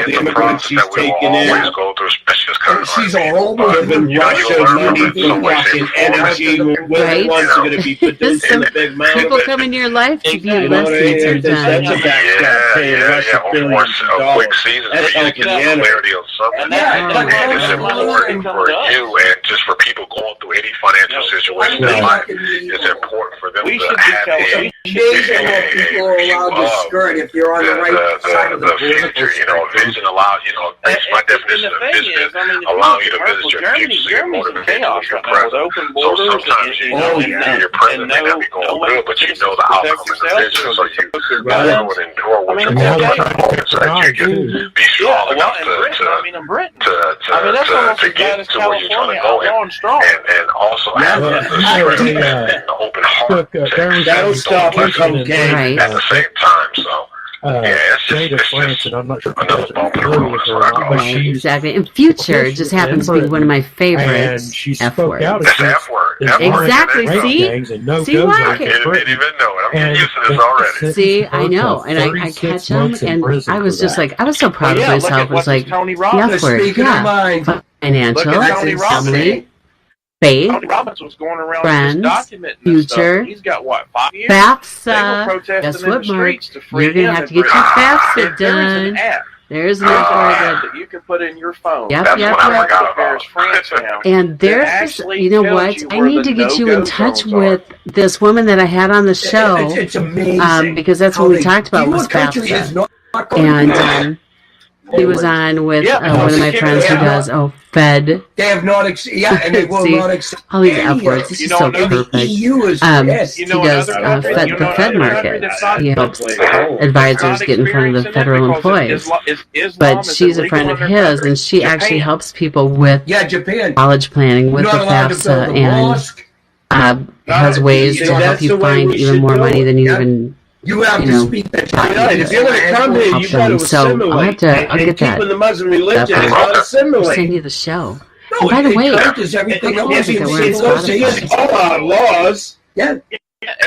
the immigrants she's taken in. Go through, especially this kind of She's a whole Giving Russia money for fucking energy when we're the ones who are going to be producing a big amount people of it. come into your life to be You know what I mean? lessons are That's done. a backstop paying Russia billions of a quick dollars. season. That's So you helping get the enemy. clarity on something. And that's It's important for you and just for people going through any financial situation in life. It's important for them We to should be have telling Amazing what people are allowed to skirt if you're on the right side of the political future, vision allows, my definition of vision is allowing you to visit your future, so you're Germany's in motivated chaos with your right now with present. open So borders sometimes your present may not be going good, but you know the outcome in the vision, so you would endure what you're going through. So that you can be strong enough to get to where you're trying to go and also have the strength and the open heart. That'll stop her from Right. At the same time, so it's Jada just France, and I'm not sure if another that's bump in the familiar road with is her what or I not, call but it. Right, she's exactly. And future just happens to be one of my and favorites. she F spoke word. out It's the against F word. the F word. Exactly, There you go. see? gangs and no See goes why? on I didn't even know it. I'm getting used to this already. See, I know, and I catch them, and I was just like, I was so proud of myself. I was like, Tony the Robbins. F word, Speaking of yeah, mine, financial, Look at Tony Robbins. family, faith, Tony Robbins was going around friends, just documenting this future, stuff. He's got what, 5 years? They were FAFSA. protesting Guess in what, the Mark? streets to free You're gonna him have to in get your Britain. FAFSA There is an done. app. There's an There's an app app that you can put in your phone. Yep, That's yep, what I yep. forgot There's about. France now. And there's, you know what? I need to get you in touch with this woman that I had on the show, it's amazing. because that's how what we they- talked about you know was what country is FAFSA. not going And to- he was on with Yeah, one of my friends who does Fed, They have not, and they will See, not accept all these any F words. of This it. is You so know, And the perfect. EU is pissed. He does the Fed market. He helps advisors get in front of the federal employees. But she's a friend of his, and she actually helps people with Yeah, Japan. college planning with You're the not allowed to build FAFSA, a and mosque. has ways See, to help that's you the way find we even should more do money it. than you Yeah. even You have you to know, speak the Right, if you're going to come here, you got to So, I'll have assimilate. to- I'll And get that keeping the Muslim religion stuff. is not I'll send assimilate. you the show. No, And by the it way, encourages everything else. I think that we're on Spotify. All our laws. Yeah.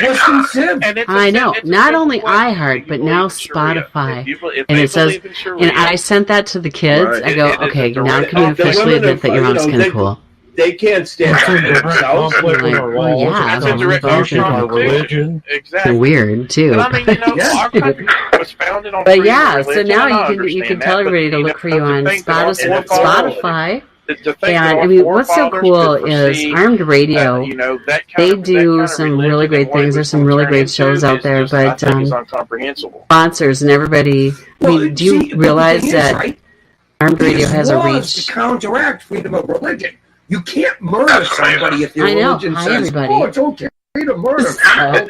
Listen, Sim. I know. Not only iHeart, but now Spotify. And it says, and I sent that to the kids. Right. I go, okay, now can you The officially women admit that your are, mom's you know, kind of cool? They can't stand up for themselves. conflict with Like, our well, laws, yeah, it's that's a direct constitution, our contradiction. religion. Exactly. They're weird too. And I mean, you know, Yeah. our country was founded on But freedom yeah, of so religion, now and I you can understand tell that, everybody to but, look for you on to think that our Spotify. to think that And our I mean, what's so forefathers cool could is foresee, Armed Radio. you know, that They kind of, do that kind of some religion really great and what it things. was There's some gonna really turn great into shows out is there, just, I but think is incomprehensible. sponsors and everybody. I Well, mean, do you see, but the realize thing is, that right, Armed Radio these has a laws reach? to counteract freedom of religion. You can't murder That's amazing. somebody if your I know. religion Hi, says, everybody. "Oh, it's okay to murder."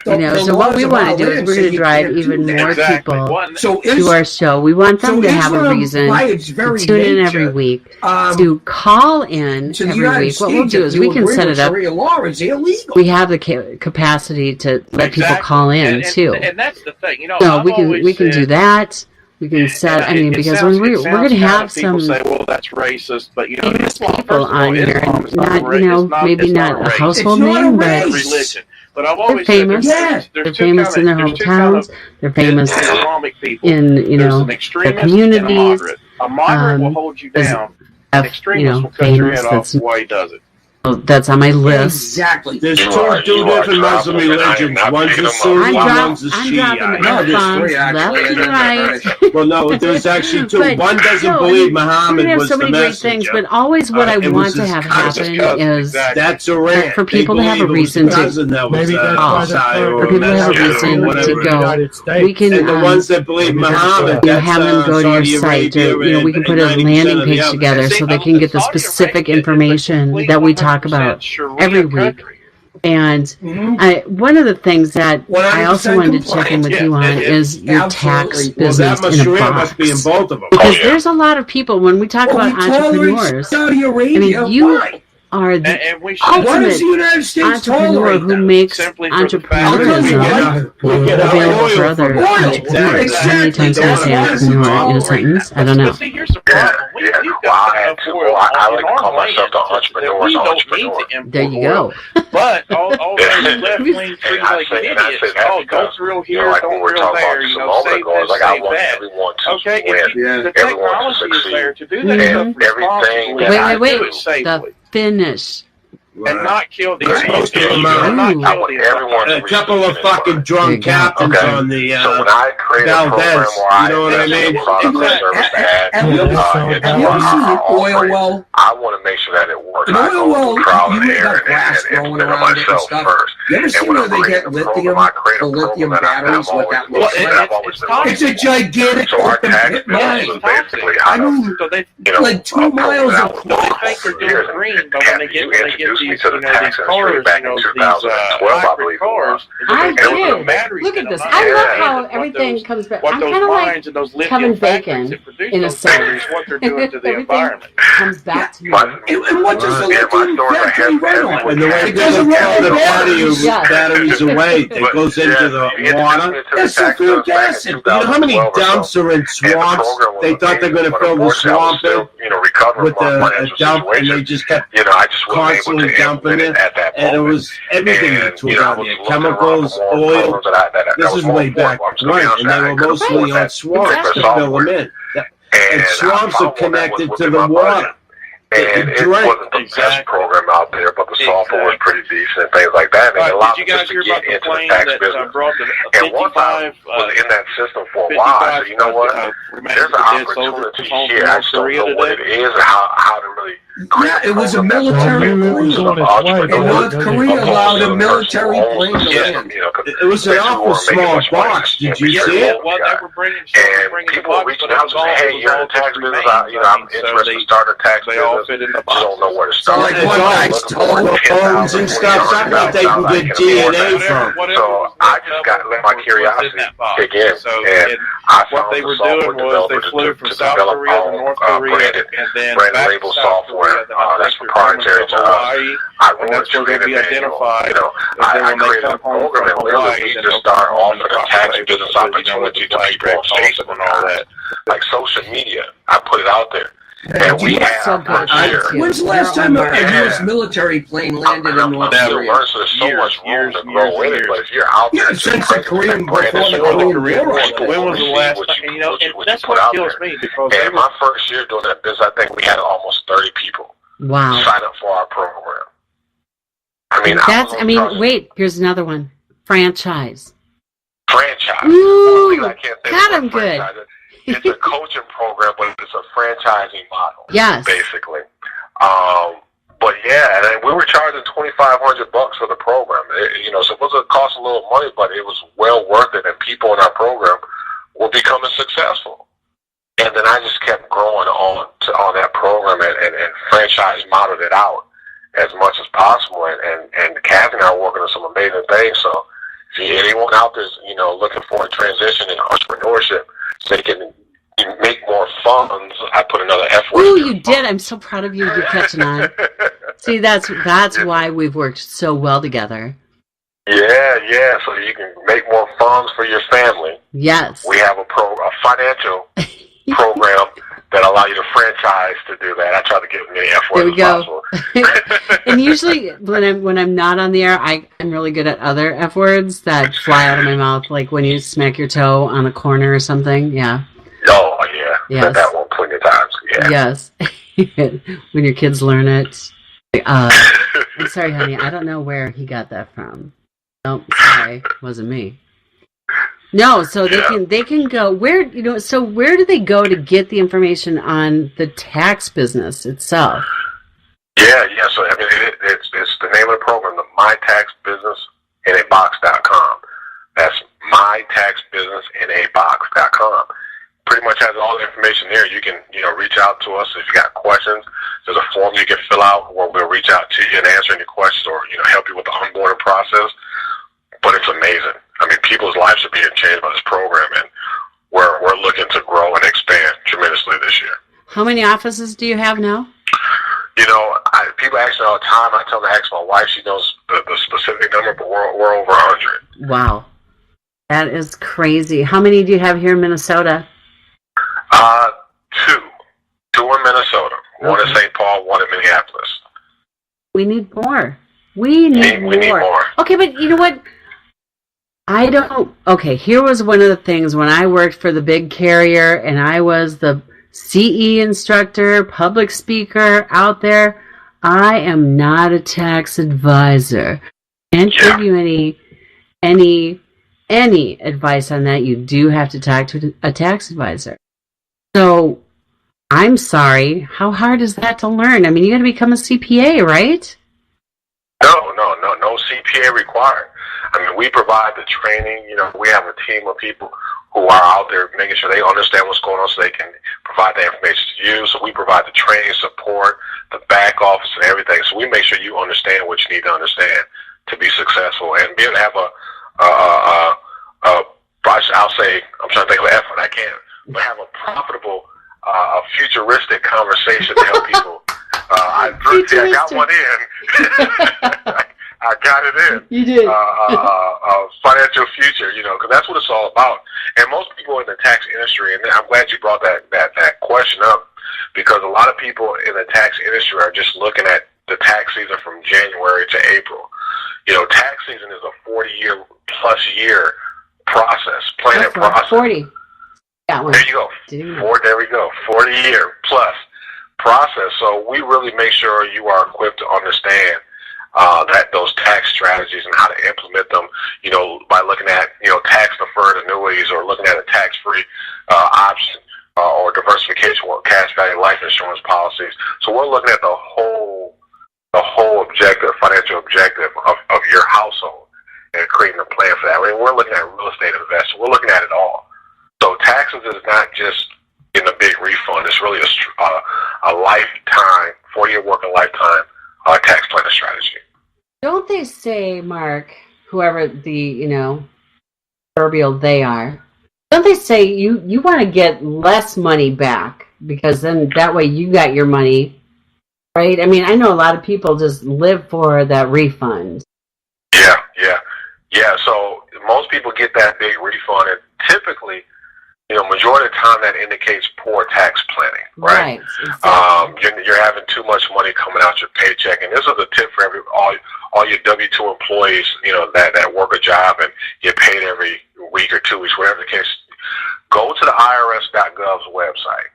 You know, so what we want to do is we're going to drive even more people So to our show. We want them to have a Islam, reason by its to very tune in every nature, week, um, to call in to the every United week. What we'll States, do if is you we can agree set with it up. Sharia law is illegal. We have the capacity to let people call in too. And that's the thing, you know. So I've we can always do said- that. We can set. I mean, because when we're going to have people some say, well, that's racist, but you know, famous Islam, people first of all, on here, Islam and is not, a you know, it's maybe it's not a race. household It's not a name, race. but religion. But I've they're always famous. said They're famous in their hometowns. They're famous Islamic people. in, you There's know, an their extremist communities. and a moderate. A moderate will hold you there's down. An extremist you know, will cut your famous head off that's the way he does it. that's on my list. Exactly. There's two different Muslim religions. One's a Sunni, one's a I'm dropping Shia. No, there's F-bombs three, left actually. and right. Well, no, there's actually two. But, One doesn't no, believe we Muhammad have was so the many great messenger. things, but always what I It want was to his have cousin. happen is That's Iran. for people They to have a believe it was reason the to- cousin that was, Maybe that's why the Messiah third- or for people to have a messenger reason or to whatever. go. United States. We can And the ones that believe Maybe that's Muhammad, why. that's have them go to your Saudi site, Arabia we can put and a 90% landing of the page others. together so they can get the specific information that we talk about every week. And one of the things that I also 100% wanted to check in with you on is your tax business Well, that in a Sharia box. must be in both of them. Because there's a lot of people, when we talk about entrepreneurs, Saudi I Arabia. mean, you Why? are the And we should Why does ultimate the United States entrepreneur tolerate who them? makes Simply for the fact that we entrepreneurism get available for other oil. entrepreneurs. How many Exactly. times can I say entrepreneur in a sentence? I don't know. But see, here's the problem. Yeah. Well, I like to call myself the entrepreneur's entrepreneur. There you go. But all those left-wing three-legged idiots, don't drill here, like don't when we're drill talking there, about you just a know, moment save ago, it's this, like I save want that. everyone to Okay, win. the Everyone to technology is succeed. there to do that And stuff everything responsibly. that I and Wait, do it safely. the finish. And not kill these Right. people. Ooh. And not I kill want these everyone to A couple of receive fucking it. drunk captains Okay. on the So when I create a Valdez, program where I you know what I invest in mean? a product or service to add Have you ever into seen an our oil offering, well? I want to make sure that it works. An I oil go well, through trial you and got error grass and growing implement it around it and myself stuff. first. You ever And seen when where I'm they creating get a lithium, program, I create a the lithium program that batteries I've with that always little been- I've always it's been toxic. It's a gigantic So our fucking tax pit bill mine. is basically how I to, mean, So they like 2 miles of they think they're doing green, but when they get introduced me these, to the you know, tax these industry cars, back you know, in these 2012, I believe hybrid it was. cars, I they put do. batteries Look in at them. this. I love Yeah. how What everything those- comes back. What I'm those kind of like mines and those Kevin lithium factories Bacon that produce in a those sense. batteries, what they're doing to the Everything environment. comes back to me. And what does the Yeah, my lithium stores are factory heavy run on? And the way It people doesn't run throw on the batteries. batteries away, it goes into the water. That's sulfuric acid. You know how many dumps are in swamps? They thought they're going to fill the swamp in with a dump, and they just kept I just wasn't able constantly to dumping implement it. at that And it moment. was everything And, that was I out was there. looking Chemicals, around for more oil. programs that This is was way more back affordable. I'm just gonna be when, honest, and they I were couldn't mostly afford on that swamps to particular fill them software. in. And swamps are connected to the water. And it wasn't the best program out there, but the software was pretty decent and things like that. And it allowed Did me you just guys to hear get about the into the plane tax that business. brought the And once I 55 was in that system for a while, I said, you know what? There's an opportunity here. I just don't know what it is or how to really create Yeah, it was a program that's military gonna plane. include And entrepreneurs. North Korea allowed a military plane to land. It was an awful small box. Did you see it? Well, they were bringing And people were reaching out to say, hey, you're in the tax business. I'm interested in starting a tax they all business. fit in the I don't know where to So start. like It's one all guy's phones and stuff. Something that they can get DNA from. So I just got to let my curiosity kick in, and I what found they the were software doing was they developer flew from to South develop Korea to our North own Korea branded and then brand back label to South software. Korea, then I That's think they're coming proprietary to to us. Hawaii, I and wrote that's a where they'll be training manual. identified. I then when they created a come home program from that literally Hawaii, you then just they'll start come home offering to a tax the business proper labels, opportunity to flag people on also Facebook and all that. like social media. I put it out there. And we have so good. When's the last time a U.S. military plane landed in North still Korea? learning, so there's so much room to grow in it. But if you're out there, Yeah, since the Korean, before the Korean War. When was the last time? And, you know, and that's what kills me because And my first year doing that business, I think we had almost 30 people Wow. sign up for our program. Wait, here's another one. Franchise. Franchise. Ooh, I can't say got the word 'em good. franchise. It's a coaching program, but it's a franchising model. Yes. Basically. But yeah, and then we were charging $2,500 for the program. So it was a cost a little money, but it was well worth it, and people in our program were becoming successful. And then I just kept growing on that program and franchise modeled it out as much as possible. And Cathy and I are working on some amazing things. So if anyone out there is looking for a transition in entrepreneurship, so they can make more funds, I put another F word. Ooh, you did. I'm so proud of you. You're catching on. See, that's why we've worked so well together. Yeah. So you can make more funds for your family. Yes. We have a financial program that allow you to franchise to do that. I try to get as many F words as possible. And usually when I'm not on the air, I'm really good at other F words that fly out of my mouth, like when you smack your toe on a corner or something. Yeah. Oh, yeah. Yes. Said that one plenty of times. Yeah. Yes. When your kids learn it. sorry, honey. I don't know where he got that from. Nope, sorry, wasn't me. No, so they can go where So where do they go to get the information on the tax business itself? Yeah. So I mean, it's the name of the program, the mytaxbusinessinAbox.com. That's mytaxbusinessinAbox.com. Pretty much has all the information there. You can reach out to us if you got questions. There's a form you can fill out where we'll reach out to you and answer any questions or help you with the onboarding process. But it's amazing. I mean, people's lives are being changed by this program, and we're looking to grow and expand tremendously this year. How many offices do you have now? People ask me all the time. I tell them to ask my wife. She knows the specific number, but we're over 100. Wow. That is crazy. How many do you have here in Minnesota? Two in Minnesota. Okay. One in St. Paul, one in Minneapolis. We need more. We need more. Okay, but you know what? Here was one of the things when I worked for the big carrier and I was the CE instructor, public speaker out there. I am not a tax advisor. Can't give you any advice on that. You do have to talk to a tax advisor. So, I'm sorry. How hard is that to learn? I mean, you got to become a CPA, right? No CPA required. I mean, we provide the training. We have a team of people who are out there making sure they understand what's going on so they can provide the information to you. So we provide the training, support, the back office, and everything. So we make sure you understand what you need to understand to be successful and be able to have I'll say, I'm trying to think of an effort. I can't, but have a profitable, futuristic conversation to help people. I got one in. I got it in. You did. Financial future, because that's what it's all about. And most people in the tax industry, and I'm glad you brought that question up, because a lot of people in the tax industry are just looking at the tax season from January to April. Tax season is a 40-year plus year process, planning process. 40. Got one. There you go. There we go. 40-year plus process. So we really make sure you are equipped to understand that those tax strategies and how to implement them, by looking at, tax-deferred annuities or looking at a tax-free option or diversification or cash value life insurance policies. So we're looking at the whole objective, financial objective of your household and creating a plan for that. I mean, we're looking at real estate investing. We're looking at it all. So taxes is not just getting a big refund. It's really a lifetime, 40-year working lifetime tax planning strategy. Don't they say, Mark, whoever the, proverbial they are, don't they say you want to get less money back because then that way you got your money, right? I mean, I know a lot of people just live for that refund. Yeah. So most people get that big refund, and typically, majority of the time that indicates poor tax planning, right? Exactly. You're having too much money coming out your paycheck, and this is a tip for all your W-2 employees, that work a job and get paid every week or 2 weeks, whatever the case. Go to the IRS.gov's website.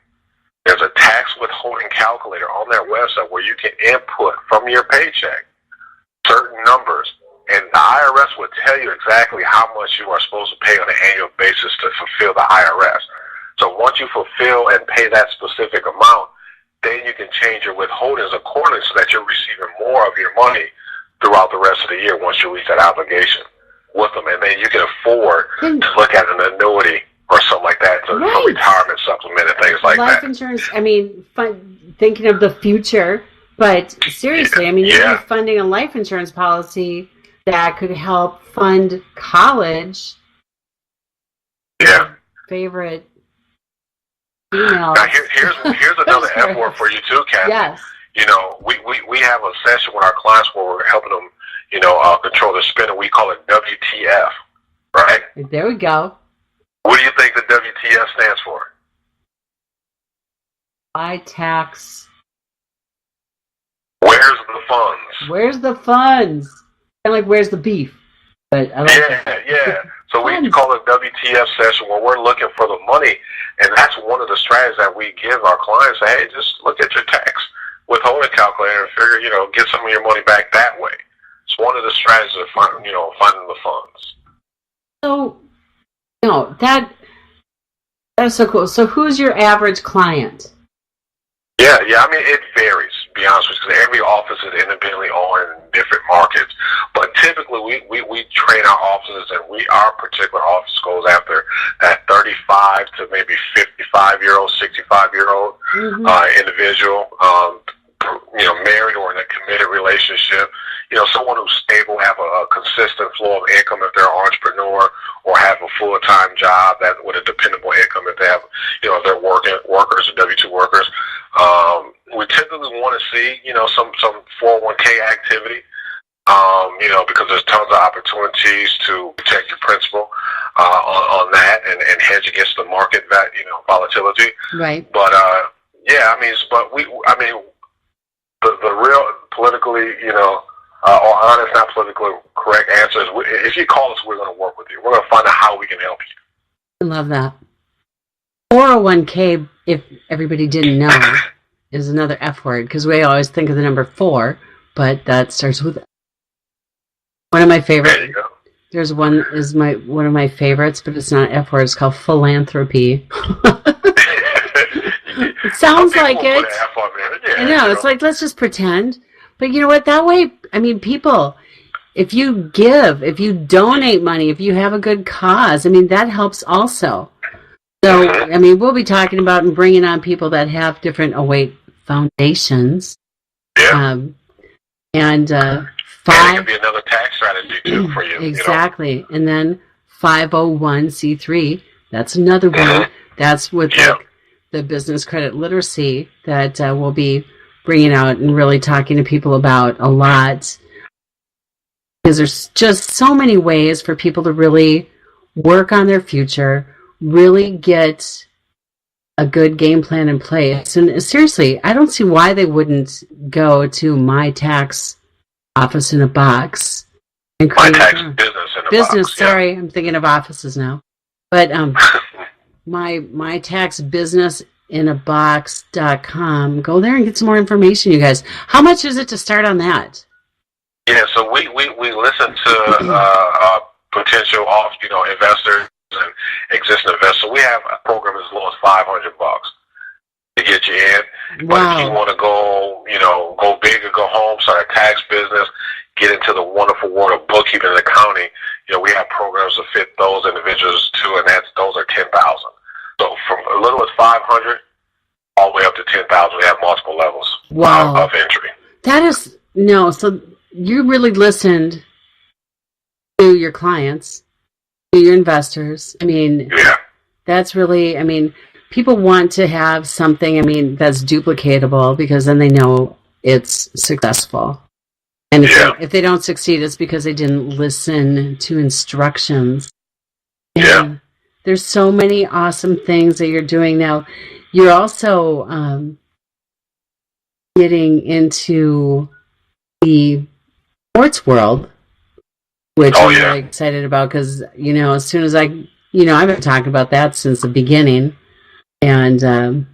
There's a tax withholding calculator on their website where you can input from your paycheck certain numbers, and the IRS will tell you exactly how much you are supposed to pay on an annual basis to fulfill the IRS. So once you fulfill and pay that specific amount, then you can change your withholdings accordingly so that you're receiving more of your money throughout the rest of the year once you reach that obligation with them. And then you can afford to look at an annuity or something like that, for retirement supplement and things like that. Life insurance, I mean, thinking of the future, but seriously, I mean, you're funding a life insurance policy that could help fund college. Favorite female. Now here's another F word for you too, Cathy. Yes. We have a session with our clients where we're helping them, control their spending. We call it WTF, right? There we go. What do you think the WTF stands for? I tax. Where's the funds? Where's the funds? Kind of like where's the beef? But I like yeah. So we call it WTF session where we're looking for the money, and that's one of the strategies that we give our clients. Hey, just look at your tax withholding calculator and figure, get some of your money back that way. It's one of the strategies of finding the funds. So, that's so cool. So who's your average client? Yeah. I mean, it varies, to be honest with you, because every office is independently owned in different markets. But typically, we train our offices, and our particular office goes after that 35 to maybe 55-year-old, 65-year-old individual, married or in a committed relationship. Someone who's stable, have a consistent flow of income if they're an entrepreneur, or have a full-time job that with a dependable income if they have, if they're workers or W-2 workers. We typically want to see, some 401k activity, because there's tons of opportunities to protect your principal on that and hedge against the market volatility. Right. But the real politically, or honest, not politically correct answer is, if you call us, we're going to work with you. We're going to find out how we can help you. I love that. 401k, if everybody didn't know, is another F word, because we always think of the number 4, but that starts with one of my favorites. There you go. There's one one of my favorites, but it's not F word. It's called philanthropy. It sounds like it. I know. It's like, let's just pretend. But you know what? That way, I mean, people, if you give, if you donate money, if you have a good cause, I mean, that helps also. So, I mean, we'll be talking about and bringing on people that have different foundations. Yeah. And it could be another tax strategy too for you. Exactly. And then 501c3, that's another one. That's with the business credit literacy that we'll be bringing out and really talking to people about a lot. Because there's just so many ways for people to really work on their future, really get a good game plan in place. And seriously, I don't see why they wouldn't go to My Tax Office in a Box. And My Tax Business in a Box. Sorry, I'm thinking of offices now. But my Tax Business in a box.com. Go there and get some more information, you guys. How much is it to start on that? Yeah, so we listen to potential investors and existing investors. We have a program as low as $500 to get you in. Wow. But if you want to go big or go home, start a tax business, get into the wonderful world of bookkeeping and accounting, we have programs to fit those individuals too, and those are $10,000. So from a little as 500 all the way up to 10,000, we have multiple levels of entry. That is so you really listened to your clients, to your investors. I mean, that's really, I mean, people want to have something, that's duplicatable, because then they know it's successful. And if they don't succeed, it's because they didn't listen to instructions. And there's so many awesome things that you're doing now. You're also getting into the sports world, which I'm really excited about, because, as soon as I've been talking about that since the beginning, and I'm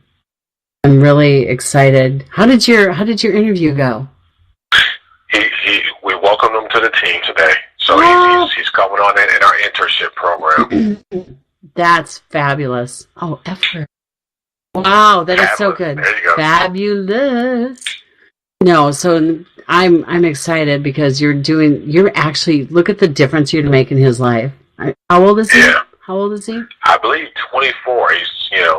really excited. How did your interview go? We welcomed him to the team today, so he's coming on in our internship program. That's fabulous. Oh, effort. Wow, that is so good. There you go. Fabulous. No, so I'm excited, because you're actually, look at the difference you're making in his life. How old is he? Yeah. How old is he? I believe 24. He's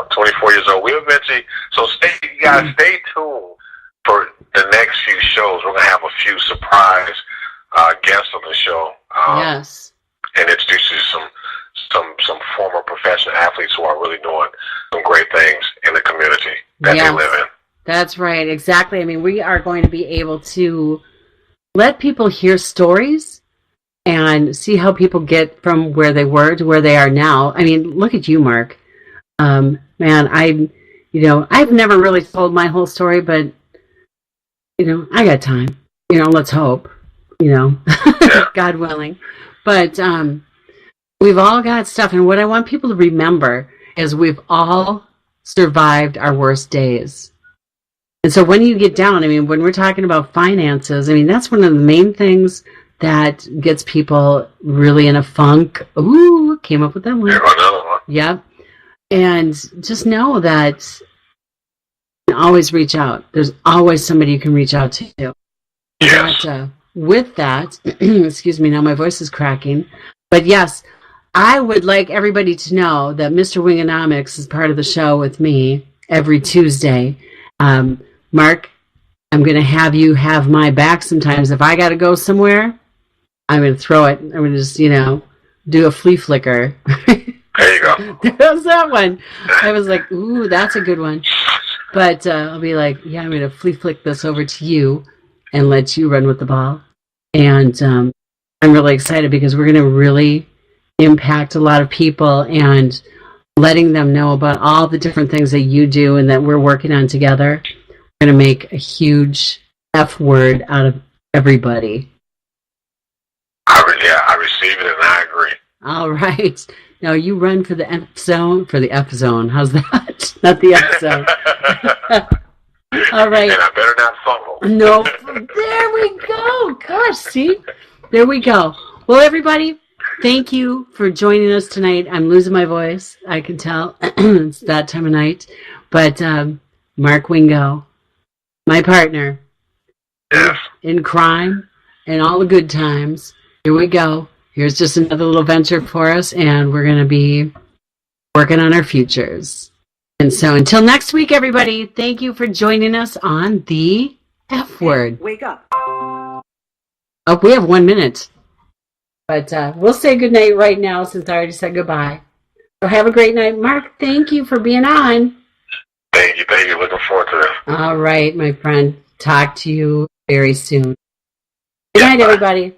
24 years old. We eventually, so you guys stay tuned for the next few shows. We're gonna have a few surprise guests on the show. Yes. And introduce you some former professional athletes who are really doing some great things in the community that they live in. That's right, exactly. We are going to be able to let people hear stories and see how people get from where they were to where they are now. Look at you, Mark. Man, I've never really told my whole story, but, I got time. Let's hope, God willing. But we've all got stuff, and what I want people to remember is we've all survived our worst days. And so when you get down, I mean, when we're talking about finances, I mean, that's one of the main things that gets people really in a funk. Ooh, came up with that one. Another one. Yep. And just know that you can always reach out. There's always somebody you can reach out to. Yes. But, with that, excuse me, now my voice is cracking. But yes, I would like everybody to know that Mr. Wingonomics is part of the show with me every Tuesday. Mark, I'm going to have you have my back sometimes. If I got to go somewhere, I'm going to throw it. I'm going to just, do a flea flicker. There you go. There's that one. I was like, ooh, that's a good one. But I'll be like, yeah, I'm going to flea flick this over to you and let you run with the ball. And I'm really excited because we're going to really impact a lot of people and letting them know about all the different things that you do and that we're working on together. We're going to make a huge F word out of everybody. I receive it and I agree. All right. Now you run for the F zone. How's that? Not the F zone. All right. And I better not fumble. No. There we go. Gosh, see? There we go. Well, everybody, thank you for joining us tonight. I'm losing my voice. I can tell. It's that time of night. But Mark Wingo, my partner, yes, in crime and all the good times. Here we go. Here's just another little venture for us, and we're going to be working on our futures. And so until next week, everybody, thank you for joining us on the F word. Wake up. Oh, we have 1 minute. But we'll say goodnight right now since I already said goodbye. So have a great night. Mark, thank you for being on. Thank you. Looking forward to this. All right, my friend. Talk to you very soon. Good night, everybody.